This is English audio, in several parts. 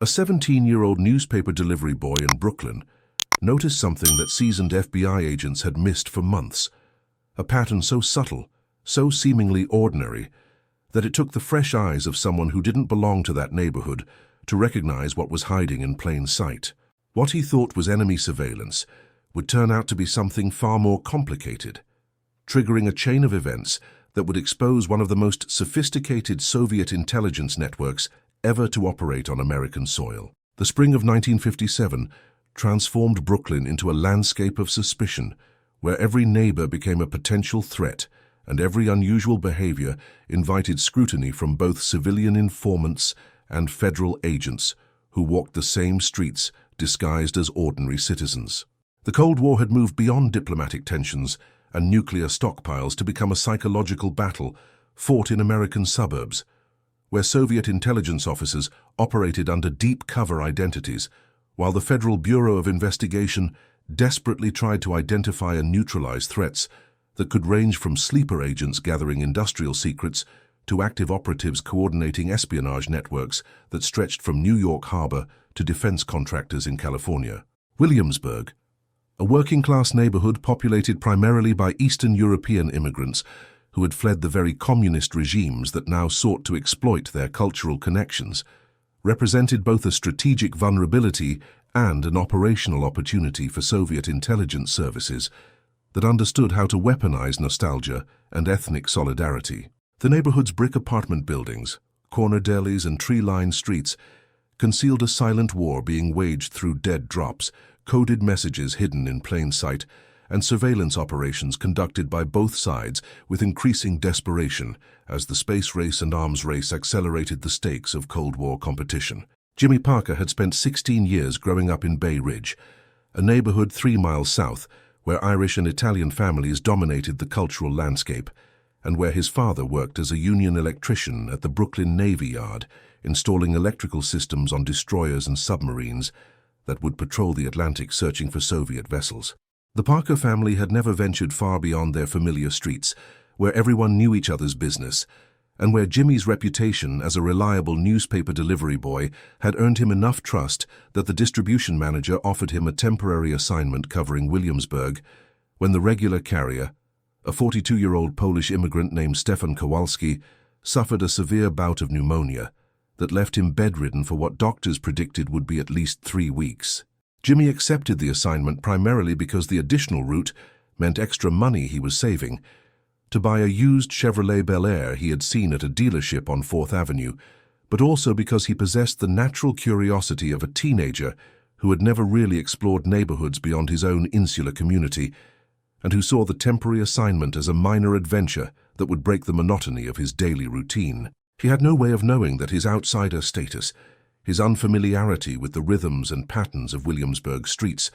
A 17-year-old newspaper delivery boy in Brooklyn noticed something that seasoned FBI agents had missed for months. A pattern so subtle, so seemingly ordinary, that it took the fresh eyes of someone who didn't belong to that neighborhood to recognize what was hiding in plain sight. What he thought was enemy surveillance would turn out to be something far more complicated, triggering a chain of events that would expose one of the most sophisticated Soviet intelligence networks ever to operate on American soil. The spring of 1957 transformed Brooklyn into a landscape of suspicion, where every neighbor became a potential threat and every unusual behavior invited scrutiny from both civilian informants and federal agents who walked the same streets disguised as ordinary citizens. The Cold War had moved beyond diplomatic tensions and nuclear stockpiles to become a psychological battle fought in American suburbs, where Soviet intelligence officers operated under deep cover identities, while the Federal Bureau of Investigation desperately tried to identify and neutralize threats that could range from sleeper agents gathering industrial secrets to active operatives coordinating espionage networks that stretched from New York Harbor to defense contractors in California. Williamsburg, a working-class neighborhood populated primarily by Eastern European immigrants who had fled the very communist regimes that now sought to exploit their cultural connections, represented both a strategic vulnerability and an operational opportunity for Soviet intelligence services that understood how to weaponize nostalgia and ethnic solidarity. The neighborhood's brick apartment buildings, corner delis, and tree-lined streets concealed a silent war being waged through dead drops, coded messages hidden in plain sight, and surveillance operations conducted by both sides with increasing desperation as the space race and arms race accelerated the stakes of Cold War competition. Jimmy Parker had spent 16 years growing up in Bay Ridge, a neighborhood 3 miles south where Irish and Italian families dominated the cultural landscape, and where his father worked as a union electrician at the Brooklyn Navy Yard, installing electrical systems on destroyers and submarines that would patrol the Atlantic searching for Soviet vessels. The Parker family had never ventured far beyond their familiar streets, where everyone knew each other's business, and where Jimmy's reputation as a reliable newspaper delivery boy had earned him enough trust that the distribution manager offered him a temporary assignment covering Williamsburg when the regular carrier, a 42-year-old Polish immigrant named Stefan Kowalski, suffered a severe bout of pneumonia that left him bedridden for what doctors predicted would be at least 3 weeks. Jimmy accepted the assignment primarily because the additional route meant extra money he was saving to buy a used Chevrolet Bel Air he had seen at a dealership on 4th Avenue, but also because he possessed the natural curiosity of a teenager who had never really explored neighborhoods beyond his own insular community, and who saw the temporary assignment as a minor adventure that would break the monotony of his daily routine. He had no way of knowing that his outsider status, his unfamiliarity with the rhythms and patterns of Williamsburg streets,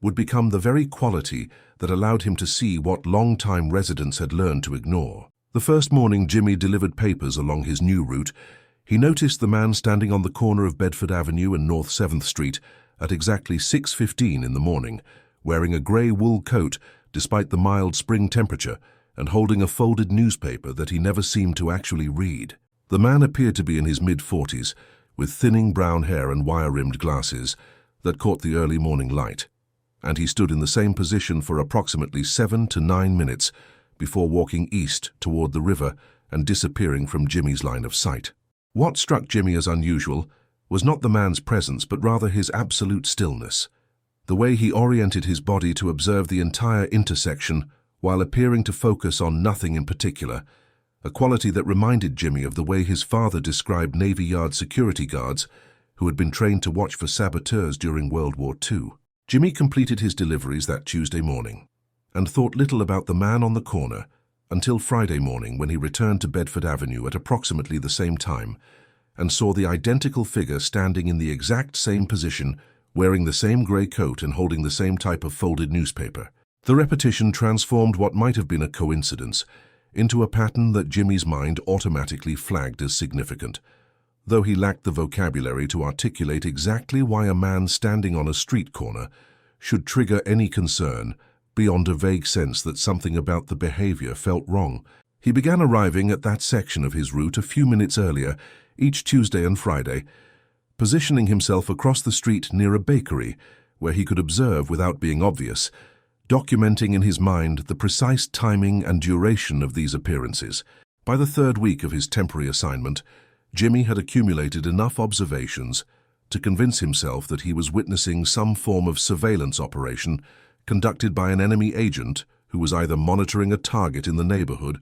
would become the very quality that allowed him to see what long-time residents had learned to ignore. The first morning Jimmy delivered papers along his new route, he noticed the man standing on the corner of Bedford Avenue and North 7th Street at exactly 6:15 in the morning, wearing a gray wool coat despite the mild spring temperature and holding a folded newspaper that he never seemed to actually read. The man appeared to be in his mid-40s, with thinning brown hair and wire-rimmed glasses that caught the early morning light, and he stood in the same position for approximately 7 to 9 minutes before walking east toward the river and disappearing from Jimmy's line of sight. What struck Jimmy as unusual was not the man's presence, but rather his absolute stillness. The way he oriented his body to observe the entire intersection while appearing to focus on nothing in particular, a quality that reminded Jimmy of the way his father described Navy Yard security guards who had been trained to watch for saboteurs during World War II. Jimmy completed his deliveries that Tuesday morning and thought little about the man on the corner until Friday morning when he returned to Bedford Avenue at approximately the same time and saw the identical figure standing in the exact same position, wearing the same gray coat and holding the same type of folded newspaper. The repetition transformed what might have been a coincidence into a pattern that Jimmy's mind automatically flagged as significant, though he lacked the vocabulary to articulate exactly why a man standing on a street corner should trigger any concern beyond a vague sense that something about the behavior felt wrong. He began arriving at that section of his route a few minutes earlier each Tuesday and Friday, positioning himself across the street near a bakery where he could observe without being obvious, documenting in his mind the precise timing and duration of these appearances. By the third week of his temporary assignment, Jimmy had accumulated enough observations to convince himself that he was witnessing some form of surveillance operation conducted by an enemy agent who was either monitoring a target in the neighborhood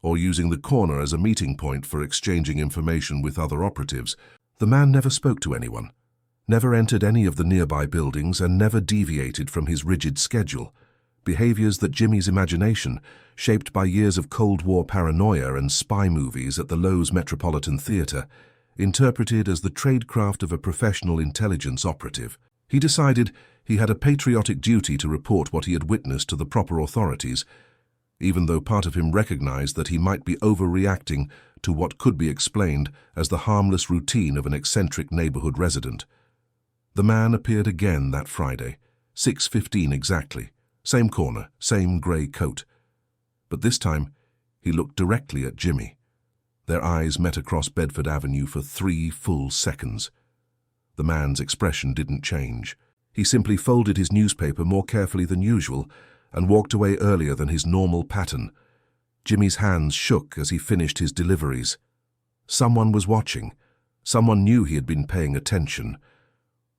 or using the corner as a meeting point for exchanging information with other operatives. The man never spoke to anyone, never entered any of the nearby buildings, and never deviated from his rigid schedule, behaviors that Jimmy's imagination, shaped by years of Cold War paranoia and spy movies at the Lowe's Metropolitan Theater, interpreted as the tradecraft of a professional intelligence operative. He decided he had a patriotic duty to report what he had witnessed to the proper authorities, even though part of him recognized that he might be overreacting to what could be explained as the harmless routine of an eccentric neighborhood resident. The man appeared again that Friday, 6:15 exactly, same corner, same grey coat. But this time, he looked directly at Jimmy. Their eyes met across Bedford Avenue for 3 full seconds. The man's expression didn't change. He simply folded his newspaper more carefully than usual and walked away earlier than his normal pattern. Jimmy's hands shook as he finished his deliveries. Someone was watching. Someone knew he had been paying attention.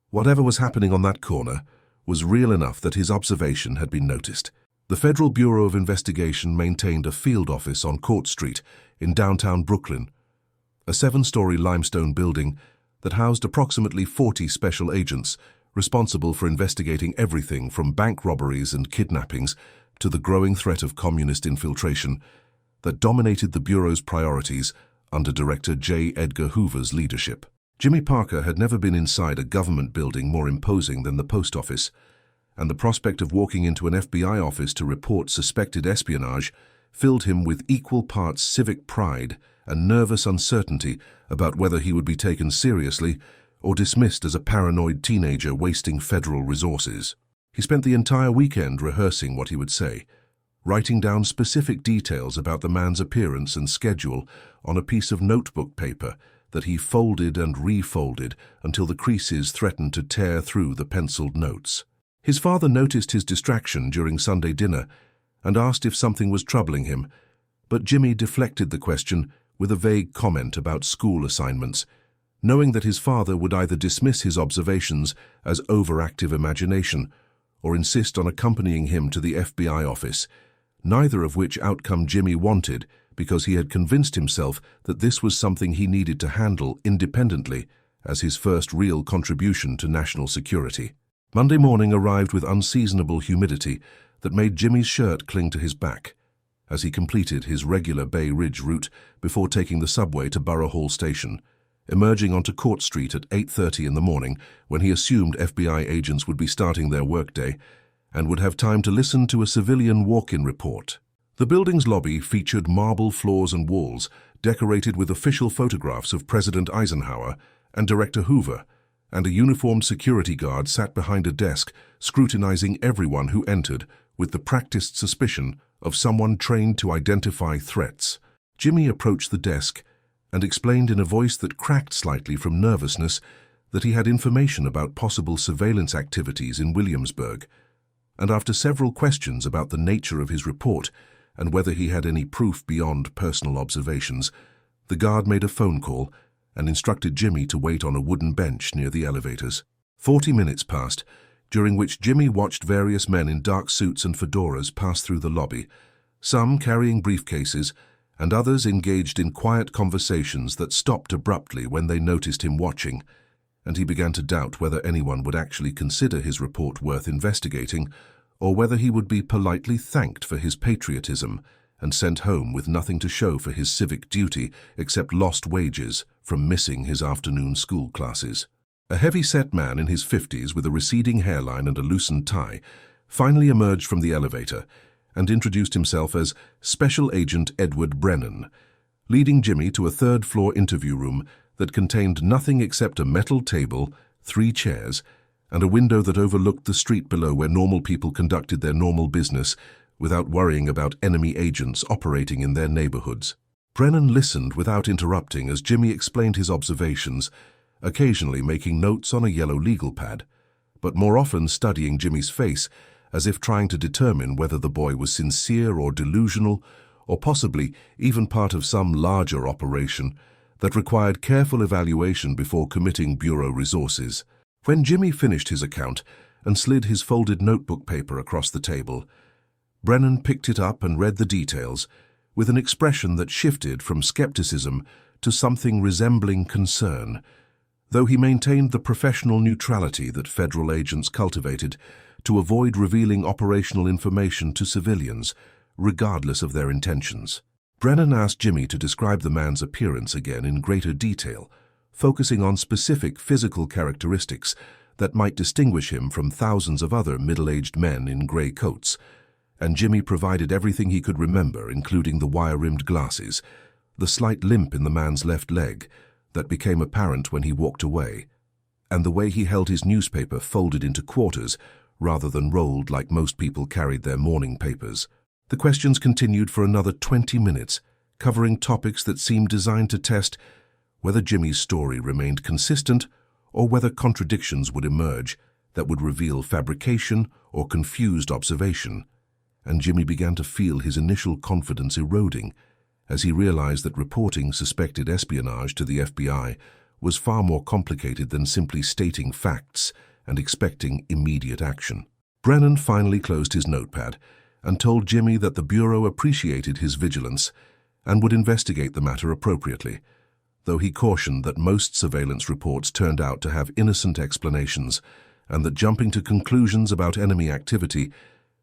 Whatever was happening on that corner was real enough that his observation had been noticed. The Federal Bureau of Investigation maintained a field office on Court Street in downtown Brooklyn, a 7-story limestone building that housed approximately 40 special agents responsible for investigating everything from bank robberies and kidnappings to the growing threat of communist infiltration that dominated the Bureau's priorities under Director J. Edgar Hoover's leadership. Jimmy Parker had never been inside a government building more imposing than the post office, and the prospect of walking into an FBI office to report suspected espionage filled him with equal parts civic pride and nervous uncertainty about whether he would be taken seriously or dismissed as a paranoid teenager wasting federal resources. He spent the entire weekend rehearsing what he would say, writing down specific details about the man's appearance and schedule on a piece of notebook paper that he folded and refolded until the creases threatened to tear through the penciled notes. His father noticed his distraction during Sunday dinner and asked if something was troubling him, but Jimmy deflected the question with a vague comment about school assignments, knowing that his father would either dismiss his observations as overactive imagination or insist on accompanying him to the FBI office, neither of which outcome Jimmy wanted because he had convinced himself that this was something he needed to handle independently as his first real contribution to national security. Monday morning arrived with unseasonable humidity that made Jimmy's shirt cling to his back as he completed his regular Bay Ridge route before taking the subway to Borough Hall Station, emerging onto Court Street at 8:30 in the morning when he assumed FBI agents would be starting their workday and would have time to listen to a civilian walk-in report. The building's lobby featured marble floors and walls decorated with official photographs of President Eisenhower and Director Hoover, and a uniformed security guard sat behind a desk scrutinizing everyone who entered with the practiced suspicion of someone trained to identify threats. Jimmy approached the desk and explained in a voice that cracked slightly from nervousness that he had information about possible surveillance activities in Williamsburg, and after several questions about the nature of his report and whether he had any proof beyond personal observations, the guard made a phone call and instructed Jimmy to wait on a wooden bench near the elevators. 40 minutes passed, during which Jimmy watched various men in dark suits and fedoras pass through the lobby, some carrying briefcases and others engaged in quiet conversations that stopped abruptly when they noticed him watching, and he began to doubt whether anyone would actually consider his report worth investigating, or whether he would be politely thanked for his patriotism and sent home with nothing to show for his civic duty except lost wages from missing his afternoon school classes. A heavy-set man in his 50s with a receding hairline and a loosened tie finally emerged from the elevator and introduced himself as Special Agent Edward Brennan, leading Jimmy to a third-floor interview room that contained nothing except a metal table, 3 chairs, and a window that overlooked the street below where normal people conducted their normal business without worrying about enemy agents operating in their neighborhoods. Brennan listened without interrupting as Jimmy explained his observations occasionally making notes on a yellow legal pad, but more often studying Jimmy's face as if trying to determine whether the boy was sincere or delusional, or possibly even part of some larger operation that required careful evaluation before committing bureau resources. When Jimmy finished his account and slid his folded notebook paper across the table, Brennan picked it up and read the details with an expression that shifted from skepticism to something resembling concern, though he maintained the professional neutrality that federal agents cultivated to avoid revealing operational information to civilians, regardless of their intentions. Brennan asked Jimmy to describe the man's appearance again in greater detail, focusing on specific physical characteristics that might distinguish him from thousands of other middle-aged men in gray coats, and Jimmy provided everything he could remember, including the wire-rimmed glasses, the slight limp in the man's left leg that became apparent when he walked away, and the way he held his newspaper folded into quarters rather than rolled like most people carried their morning papers. The questions continued for another 20 minutes, covering topics that seemed designed to test whether Jimmy's story remained consistent or whether contradictions would emerge that would reveal fabrication or confused observation, and Jimmy began to feel his initial confidence eroding as he realized that reporting suspected espionage to the FBI was far more complicated than simply stating facts and expecting immediate action. Brennan finally closed his notepad and told Jimmy that the Bureau appreciated his vigilance and would investigate the matter appropriately, though he cautioned that most surveillance reports turned out to have innocent explanations and that jumping to conclusions about enemy activity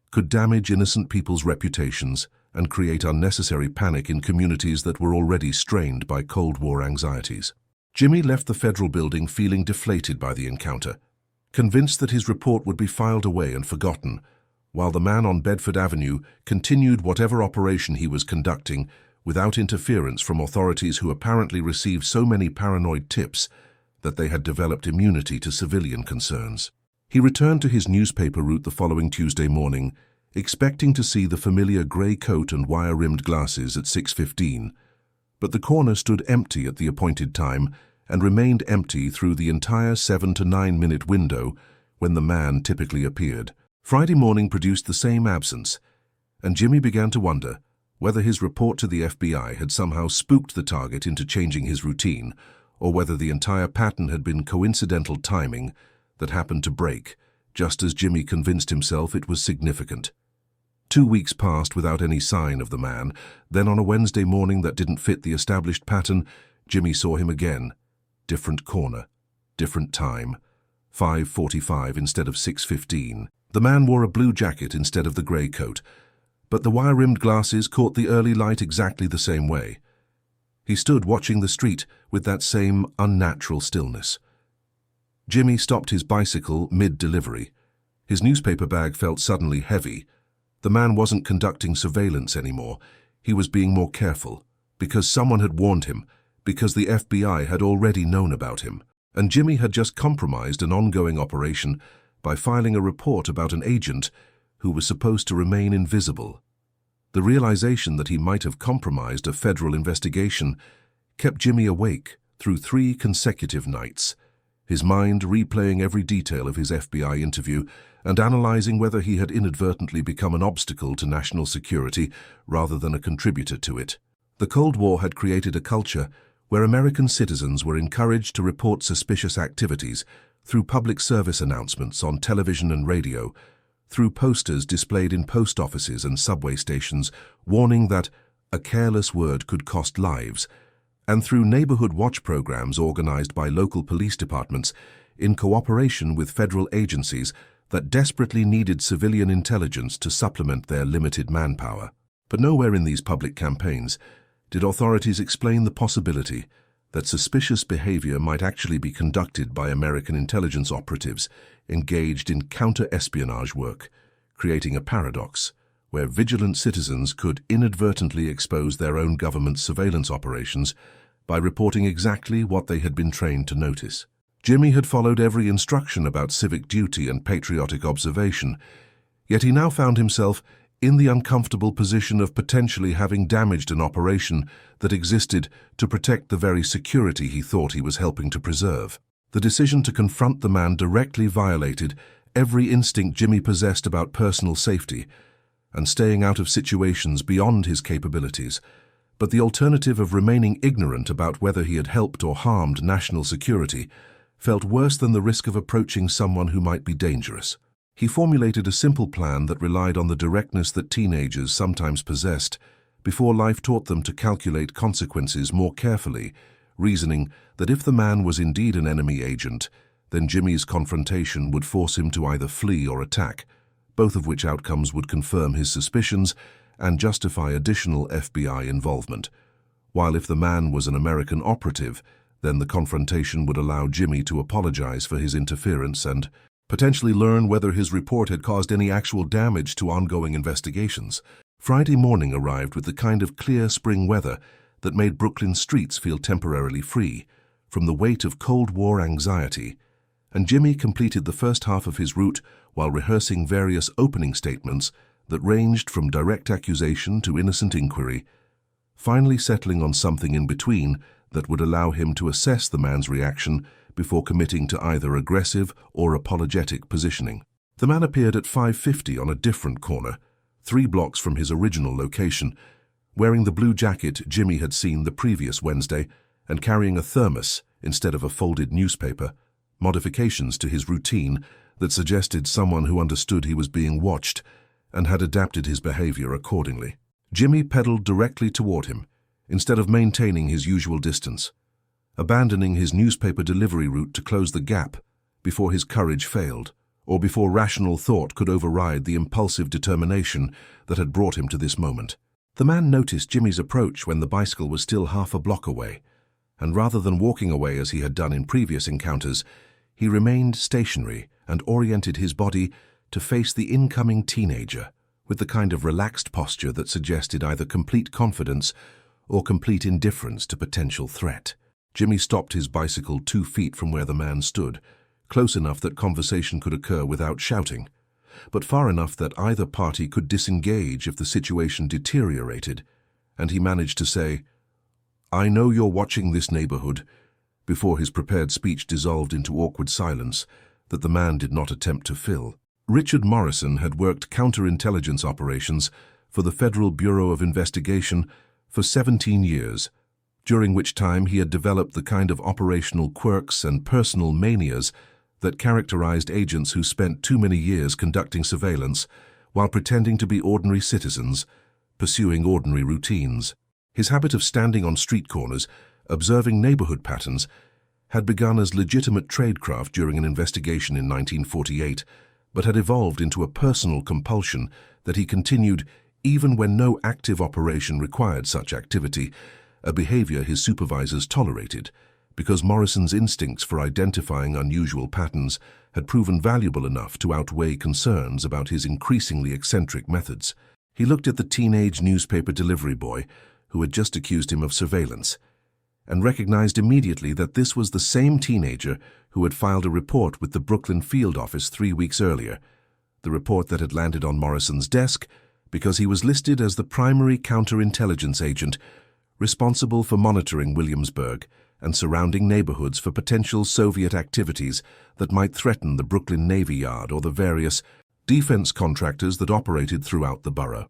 could damage innocent people's reputations and create unnecessary panic in communities that were already strained by Cold War anxieties. Jimmy left the federal building feeling deflated by the encounter, convinced that his report would be filed away and forgotten, while the man on Bedford Avenue continued whatever operation he was conducting without interference from authorities who apparently received so many paranoid tips that they had developed immunity to civilian concerns. He returned to his newspaper route the following Tuesday morning, expecting to see the familiar grey coat and wire-rimmed glasses at 6:15, but the corner stood empty at the appointed time and remained empty through the entire 7 to 9 minute window when the man typically appeared. Friday morning produced the same absence, and Jimmy began to wonder whether his report to the FBI had somehow spooked the target into changing his routine, or whether the entire pattern had been coincidental timing that happened to break, just as Jimmy convinced himself it was significant. 2 weeks passed without any sign of the man. Then on a Wednesday morning that didn't fit the established pattern, Jimmy saw him again. Different corner, different time, 5:45 instead of 6:15. The man wore a blue jacket instead of the grey coat, but the wire-rimmed glasses caught the early light exactly the same way. He stood watching the street with that same unnatural stillness. Jimmy stopped his bicycle mid-delivery. His newspaper bag felt suddenly heavy. The man wasn't conducting surveillance anymore. He was being more careful, because someone had warned him, because the FBI had already known about him, and Jimmy had just compromised an ongoing operation by filing a report about an agent who was supposed to remain invisible. The realization that he might have compromised a federal investigation kept Jimmy awake through 3 consecutive nights, his mind replaying every detail of his FBI interview and analyzing whether he had inadvertently become an obstacle to national security rather than a contributor to it. The Cold War had created a culture where American citizens were encouraged to report suspicious activities through public service announcements on television and radio, through posters displayed in post offices and subway stations warning that a careless word could cost lives, and through neighborhood watch programs organized by local police departments in cooperation with federal agencies that desperately needed civilian intelligence to supplement their limited manpower. But nowhere in these public campaigns did authorities explain the possibility that suspicious behavior might actually be conducted by American intelligence operatives engaged in counter-espionage work, creating a paradox where vigilant citizens could inadvertently expose their own government's surveillance operations by reporting exactly what they had been trained to notice. Jimmy had followed every instruction about civic duty and patriotic observation, yet he now found himself in the uncomfortable position of potentially having damaged an operation that existed to protect the very security he thought he was helping to preserve. The decision to confront the man directly violated every instinct Jimmy possessed about personal safety and staying out of situations beyond his capabilities, but the alternative of remaining ignorant about whether he had helped or harmed national security felt worse than the risk of approaching someone who might be dangerous. He formulated a simple plan that relied on the directness that teenagers sometimes possessed before life taught them to calculate consequences more carefully, reasoning that if the man was indeed an enemy agent, then Jimmy's confrontation would force him to either flee or attack, both of which outcomes would confirm his suspicions and justify additional FBI involvement. While if the man was an American operative, then the confrontation would allow Jimmy to apologize for his interference and potentially learn whether his report had caused any actual damage to ongoing investigations. Friday morning arrived with the kind of clear spring weather that made Brooklyn streets feel temporarily free from the weight of Cold War anxiety, and Jimmy completed the first half of his route while rehearsing various opening statements that ranged from direct accusation to innocent inquiry, finally settling on something in between that would allow him to assess the man's reaction before committing to either aggressive or apologetic positioning. The man appeared at 5:50 on a different corner, 3 blocks from his original location, wearing the blue jacket Jimmy had seen the previous Wednesday and carrying a thermos instead of a folded newspaper, modifications to his routine that suggested someone who understood he was being watched and had adapted his behavior accordingly. Jimmy pedaled directly toward him, instead of maintaining his usual distance, abandoning his newspaper delivery route to close the gap before his courage failed, or before rational thought could override the impulsive determination that had brought him to this moment. The man noticed Jimmy's approach when the bicycle was still half a block away, and rather than walking away as he had done in previous encounters, he remained stationary and oriented his body to face the incoming teenager with the kind of relaxed posture that suggested either complete confidence or complete indifference to potential threat. Jimmy stopped his bicycle 2 feet from where the man stood, close enough that conversation could occur without shouting, but far enough that either party could disengage if the situation deteriorated, and he managed to say, "I know you're watching this neighborhood," before his prepared speech dissolved into awkward silence that the man did not attempt to fill. Richard Morrison had worked counterintelligence operations for the Federal Bureau of Investigation for 17 years, during which time he had developed the kind of operational quirks and personal manias that characterized agents who spent too many years conducting surveillance while pretending to be ordinary citizens, pursuing ordinary routines. His habit of standing on street corners, observing neighborhood patterns, had begun as legitimate tradecraft during an investigation in 1948, but had evolved into a personal compulsion that he continued even when no active operation required such activity, a behavior his supervisors tolerated, because Morrison's instincts for identifying unusual patterns had proven valuable enough to outweigh concerns about his increasingly eccentric methods. He looked at the teenage newspaper delivery boy who had just accused him of surveillance, and recognized immediately that this was the same teenager who had filed a report with the Brooklyn field office 3 weeks earlier, the report that had landed on Morrison's desk because he was listed as the primary counterintelligence agent responsible for monitoring Williamsburg and surrounding neighborhoods for potential Soviet activities that might threaten the Brooklyn Navy Yard or the various defense contractors that operated throughout the borough.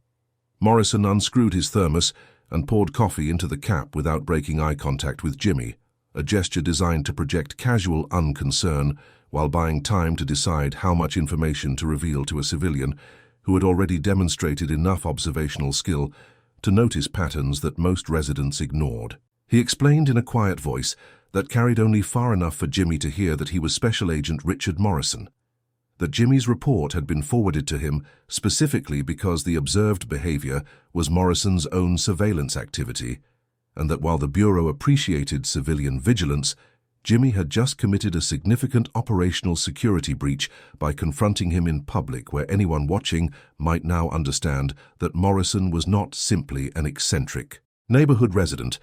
Morrison unscrewed his thermos and poured coffee into the cap without breaking eye contact with Jimmy, a gesture designed to project casual unconcern while buying time to decide how much information to reveal to a civilian who had already demonstrated enough observational skill to notice patterns that most residents ignored. He explained in a quiet voice that carried only far enough for Jimmy to hear that he was Special Agent Richard Morrison, that Jimmy's report had been forwarded to him specifically because the observed behavior was Morrison's own surveillance activity, and that while the Bureau appreciated civilian vigilance, Jimmy had just committed a significant operational security breach by confronting him in public where anyone watching might now understand that Morrison was not simply an eccentric neighborhood resident,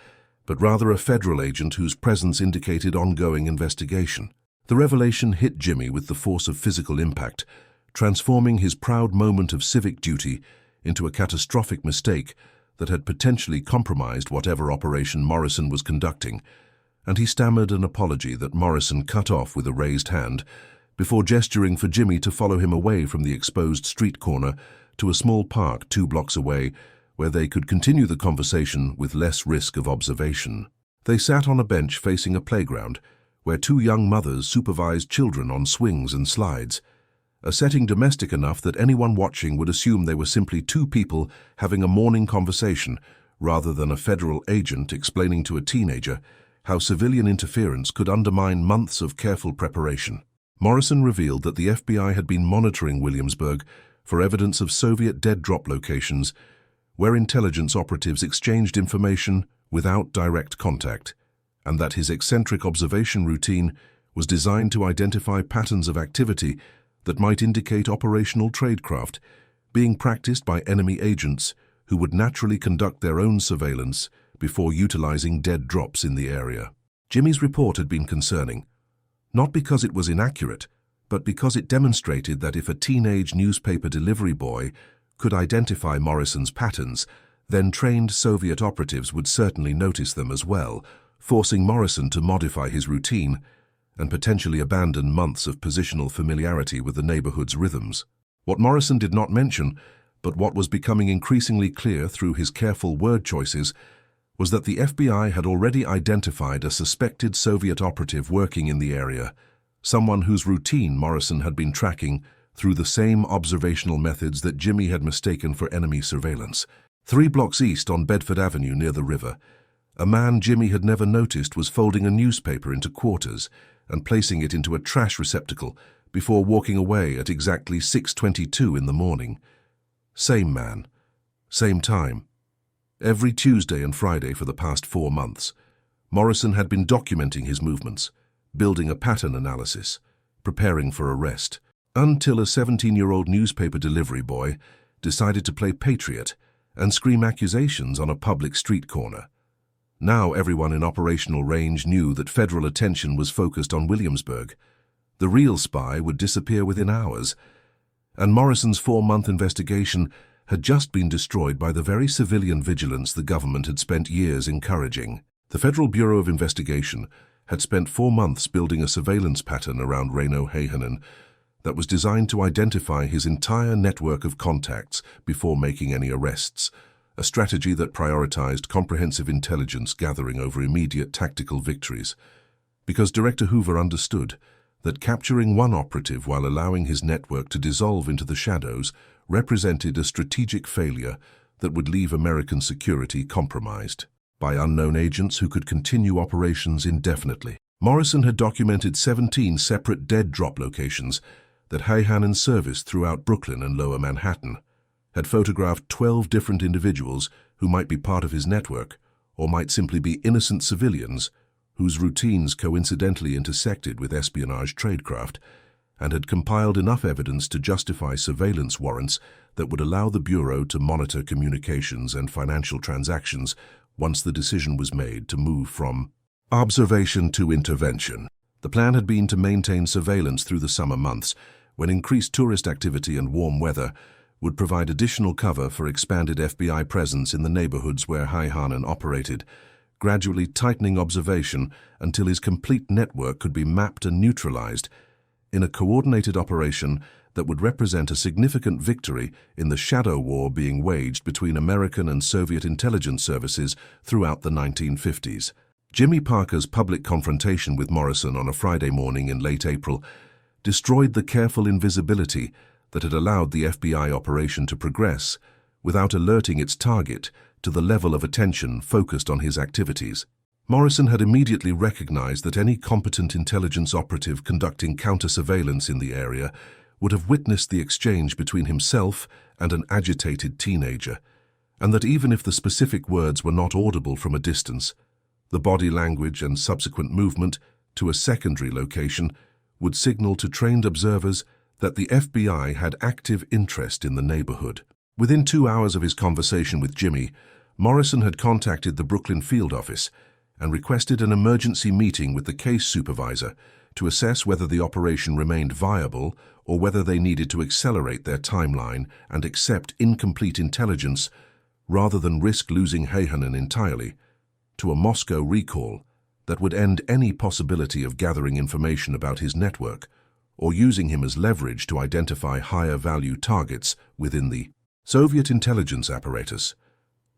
but rather a federal agent whose presence indicated ongoing investigation. The revelation hit Jimmy with the force of physical impact, transforming his proud moment of civic duty into a catastrophic mistake that had potentially compromised whatever operation Morrison was conducting, and he stammered an apology that Morrison cut off with a raised hand before gesturing for Jimmy to follow him away from the exposed street corner to a small park 2 blocks away where they could continue the conversation with less risk of observation. They sat on a bench facing a playground where 2 young mothers supervised children on swings and slides, a setting domestic enough that anyone watching would assume they were simply 2 people having a morning conversation rather than a federal agent explaining to a teenager how civilian interference could undermine months of careful preparation. Morrison revealed that the FBI had been monitoring Williamsburg for evidence of Soviet dead drop locations where intelligence operatives exchanged information without direct contact, and that his eccentric observation routine was designed to identify patterns of activity that might indicate operational tradecraft being practiced by enemy agents who would naturally conduct their own surveillance before utilizing dead drops in the area. Jimmy's report had been concerning, not because it was inaccurate, but because it demonstrated that if a teenage newspaper delivery boy could identify Morrison's patterns, then trained Soviet operatives would certainly notice them as well, forcing Morrison to modify his routine and potentially abandon months of positional familiarity with the neighborhood's rhythms. What Morrison did not mention, but what was becoming increasingly clear through his careful word choices, was that the FBI had already identified a suspected Soviet operative working in the area, someone whose routine Morrison had been tracking through the same observational methods that Jimmy had mistaken for enemy surveillance. 3 blocks east on Bedford Avenue near the river, a man Jimmy had never noticed was folding a newspaper into quarters and placing it into a trash receptacle before walking away at exactly 6:22 in the morning. Same man, same time. Every Tuesday and Friday for the past 4 months, Morrison had been documenting his movements, building a pattern analysis, preparing for arrest, until a 17-year-old newspaper delivery boy decided to play patriot and scream accusations on a public street corner. Now everyone in operational range knew that federal attention was focused on Williamsburg. The real spy would disappear within hours, and Morrison's 4-month investigation had just been destroyed by the very civilian vigilance the government had spent years encouraging. The Federal Bureau of Investigation had spent 4 months building a surveillance pattern around Reino Häyhänen that was designed to identify his entire network of contacts before making any arrests, a strategy that prioritized comprehensive intelligence gathering over immediate tactical victories. Because Director Hoover understood that capturing one operative while allowing his network to dissolve into the shadows represented a strategic failure that would leave American security compromised by unknown agents who could continue operations indefinitely. Morrison had documented 17 separate dead drop locations that Häyhänen serviced throughout Brooklyn and Lower Manhattan, had photographed 12 different individuals who might be part of his network or might simply be innocent civilians whose routines coincidentally intersected with espionage tradecraft, and had compiled enough evidence to justify surveillance warrants that would allow the Bureau to monitor communications and financial transactions once the decision was made to move from observation to intervention. The plan had been to maintain surveillance through the summer months, when increased tourist activity and warm weather would provide additional cover for expanded FBI presence in the neighborhoods where Häyhänen operated, gradually tightening observation until his complete network could be mapped and neutralized in a coordinated operation that would represent a significant victory in the shadow war being waged between American and Soviet intelligence services throughout the 1950s. Jimmy Parker's public confrontation with Morrison on a Friday morning in late April destroyed the careful invisibility that had allowed the FBI operation to progress without alerting its target to the level of attention focused on his activities. Morrison had immediately recognized that any competent intelligence operative conducting counter-surveillance in the area would have witnessed the exchange between himself and an agitated teenager, and that even if the specific words were not audible from a distance, the body language and subsequent movement to a secondary location would signal to trained observers that the FBI had active interest in the neighborhood. Within 2 hours of his conversation with Jimmy, Morrison had contacted the Brooklyn field office and requested an emergency meeting with the case supervisor to assess whether the operation remained viable or whether they needed to accelerate their timeline and accept incomplete intelligence rather than risk losing Häyhänen entirely to a Moscow recall that would end any possibility of gathering information about his network or using him as leverage to identify higher-value targets within the Soviet intelligence apparatus.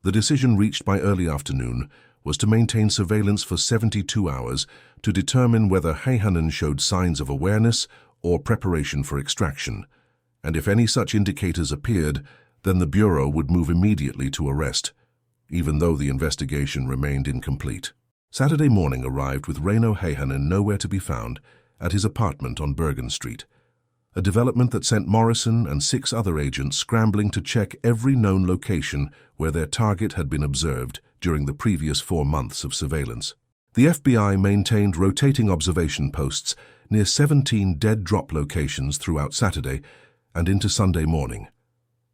The decision reached by early afternoon was to maintain surveillance for 72 hours to determine whether Häyhänen showed signs of awareness or preparation for extraction, and if any such indicators appeared, then the Bureau would move immediately to arrest, even though the investigation remained incomplete. Saturday morning arrived with Reino Häyhänen nowhere to be found at his apartment on Bergen Street, a development that sent Morrison and 6 other agents scrambling to check every known location where their target had been observed during the previous 4 months of surveillance. The FBI maintained rotating observation posts near 17 dead drop locations throughout Saturday and into Sunday morning,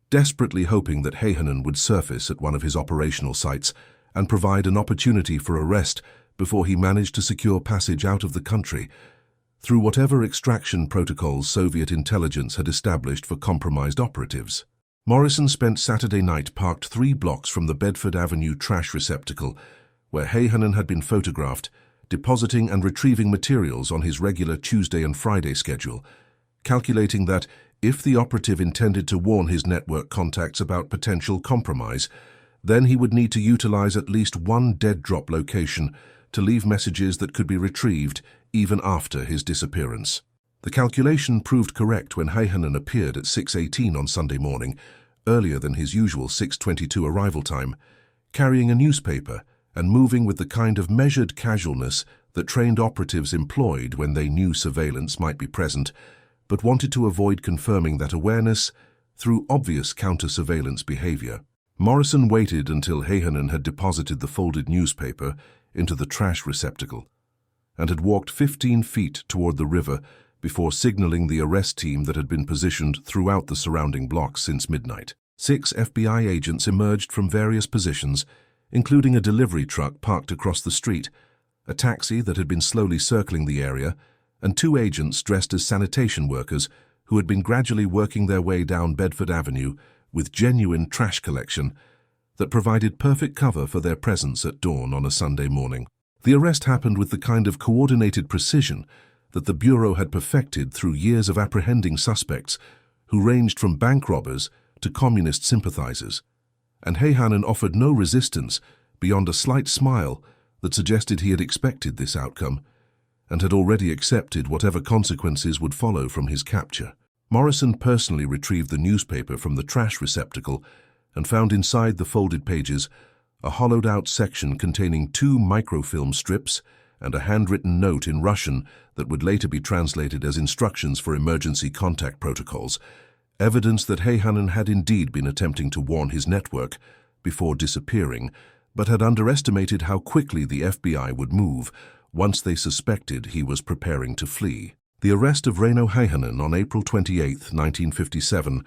desperately hoping that Häyhänen would surface at one of his operational sites and provide an opportunity for arrest before he managed to secure passage out of the country through whatever extraction protocols Soviet intelligence had established for compromised operatives. Morrison spent Saturday night parked 3 blocks from the Bedford Avenue trash receptacle, where Häyhänen had been photographed, depositing and retrieving materials on his regular Tuesday and Friday schedule, calculating that if the operative intended to warn his network contacts about potential compromise, then he would need to utilize at least 1 dead drop location to leave messages that could be retrieved even after his disappearance. The calculation proved correct when Häyhänen appeared at 6:18 on Sunday morning, earlier than his usual 6:22 arrival time, carrying a newspaper and moving with the kind of measured casualness that trained operatives employed when they knew surveillance might be present, but wanted to avoid confirming that awareness through obvious counter-surveillance behavior. Morrison waited until Häyhänen had deposited the folded newspaper into the trash receptacle and had walked 15 feet toward the river before signaling the arrest team that had been positioned throughout the surrounding blocks since midnight. 6 FBI agents emerged from various positions, including a delivery truck parked across the street, a taxi that had been slowly circling the area, and 2 agents dressed as sanitation workers who had been gradually working their way down Bedford Avenue with genuine trash collection that provided perfect cover for their presence at dawn on a Sunday morning. The arrest happened with the kind of coordinated precision that the Bureau had perfected through years of apprehending suspects who ranged from bank robbers to communist sympathizers, and Häyhänen offered no resistance beyond a slight smile that suggested he had expected this outcome and had already accepted whatever consequences would follow from his capture. Morrison personally retrieved the newspaper from the trash receptacle and found inside the folded pages a hollowed-out section containing 2 microfilm strips and a handwritten note in Russian that would later be translated as instructions for emergency contact protocols, evidence that Häyhänen had indeed been attempting to warn his network before disappearing, but had underestimated how quickly the FBI would move once they suspected he was preparing to flee. The arrest of Reino Häyhänen on April 28, 1957,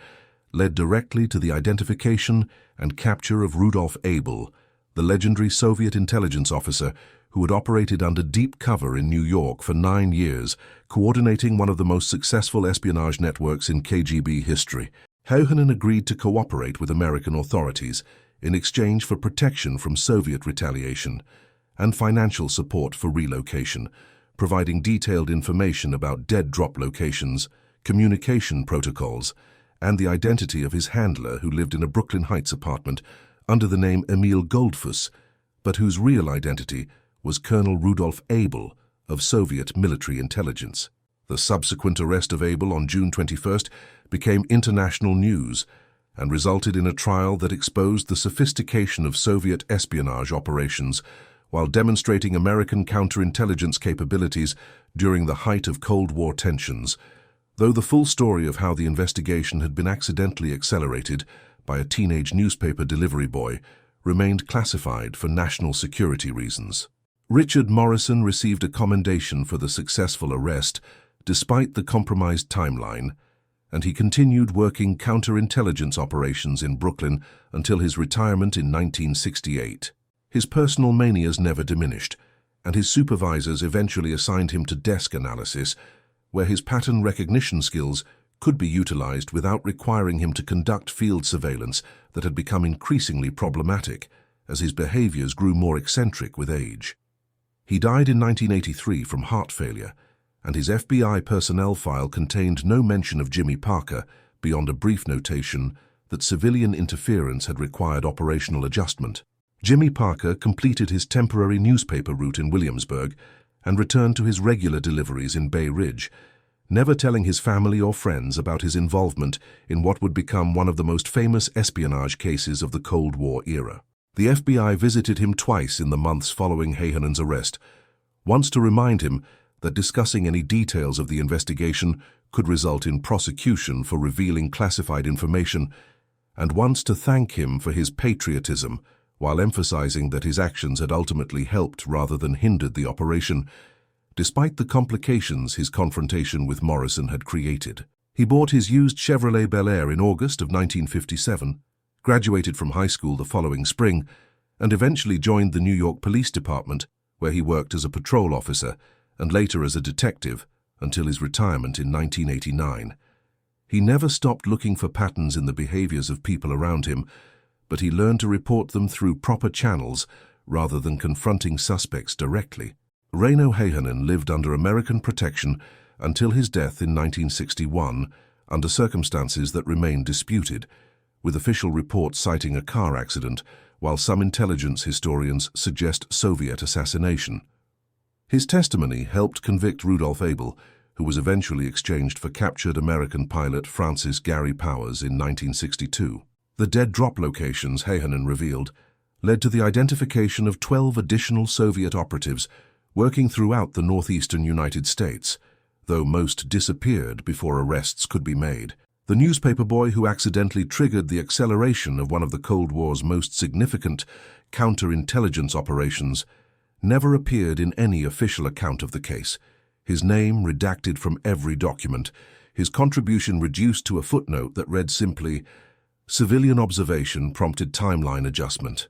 led directly to the identification and capture of Rudolf Abel, the legendary Soviet intelligence officer who had operated under deep cover in New York for 9 years, coordinating one of the most successful espionage networks in KGB history. Häyhänen agreed to cooperate with American authorities in exchange for protection from Soviet retaliation and financial support for relocation, providing detailed information about dead drop locations, communication protocols, and the identity of his handler who lived in a Brooklyn Heights apartment under the name Emil Goldfuss, but whose real identity was Colonel Rudolf Abel of Soviet military intelligence. The subsequent arrest of Abel on June 21st became international news and resulted in a trial that exposed the sophistication of Soviet espionage operations while demonstrating American counterintelligence capabilities during the height of Cold War tensions, though the full story of how the investigation had been accidentally accelerated by a teenage newspaper delivery boy remained classified for national security reasons. Richard Morrison received a commendation for the successful arrest despite the compromised timeline, and he continued working counterintelligence operations in Brooklyn until his retirement in 1968. His personal manias never diminished, and his supervisors eventually assigned him to desk analysis, where his pattern recognition skills could be utilized without requiring him to conduct field surveillance that had become increasingly problematic as his behaviors grew more eccentric with age. He died in 1983 from heart failure, and his FBI personnel file contained no mention of Jimmy Parker beyond a brief notation that civilian interference had required operational adjustment. Jimmy Parker completed his temporary newspaper route in Williamsburg and returned to his regular deliveries in Bay Ridge, never telling his family or friends about his involvement in what would become one of the most famous espionage cases of the Cold War era. The FBI visited him twice in the months following Häyhänen's arrest, once to remind him that discussing any details of the investigation could result in prosecution for revealing classified information, and once to thank him for his patriotism, while emphasizing that his actions had ultimately helped rather than hindered the operation, despite the complications his confrontation with Morrison had created. He bought his used Chevrolet Bel Air in August of 1957, graduated from high school the following spring, and eventually joined the New York Police Department, where he worked as a patrol officer and later as a detective until his retirement in 1989. He never stopped looking for patterns in the behaviors of people around him, but he learned to report them through proper channels rather than confronting suspects directly. Reino Häyhänen lived under American protection until his death in 1961 under circumstances that remain disputed, with official reports citing a car accident, while some intelligence historians suggest Soviet assassination. His testimony helped convict Rudolf Abel, who was eventually exchanged for captured American pilot Francis Gary Powers in 1962. The dead drop locations Häyhänen revealed led to the identification of 12 additional Soviet operatives working throughout the northeastern United States, though most disappeared before arrests could be made. The newspaper boy who accidentally triggered the acceleration of one of the Cold War's most significant counterintelligence operations never appeared in any official account of the case, his name redacted from every document, his contribution reduced to a footnote that read simply, "Civilian observation prompted timeline adjustment."